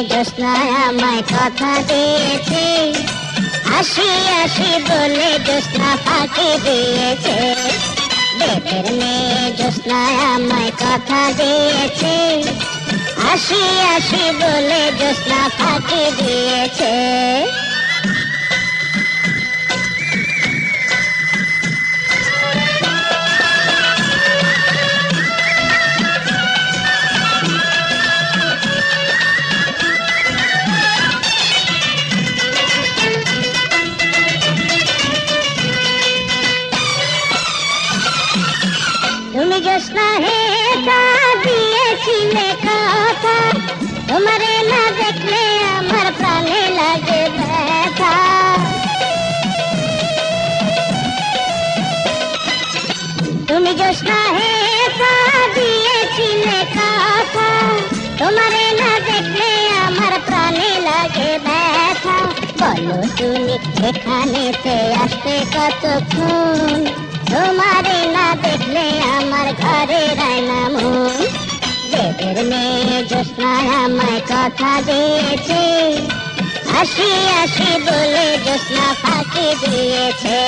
জ্যোৎস্না আমায় কথা দিয়েছে, আসি আসি বলে জ্যোৎস্না ফাঁকি দিয়েছে। বেদের মেয়ে জ্যোৎস্না আমায় কথা দিয়েছে, আসি আসি বলে জ্যোৎস্না ফাঁকি দিয়েছে। তুমি জ্যোৎস্না হে তা দিয়েছিলে কথা, তোমারে না দেখলে আমার প্রাণে লাগে ব্যথা। তুমি জ্যোৎস্না হে তা দিয়েছিলে কথা, তোমারে না দেখলে আমার প্রাণে লাগে ব্যথা। বলো তুমি এখানেতে আসতে কতক্ষণ, তোমারে না দেখলে আমার ঘরে রায় না মন। বেদের মেয়ে জ্যোৎস্না আমায় কথা দিয়েছে, আসি আসি বলে জ্যোৎস্না ফাঁকি দিয়েছে।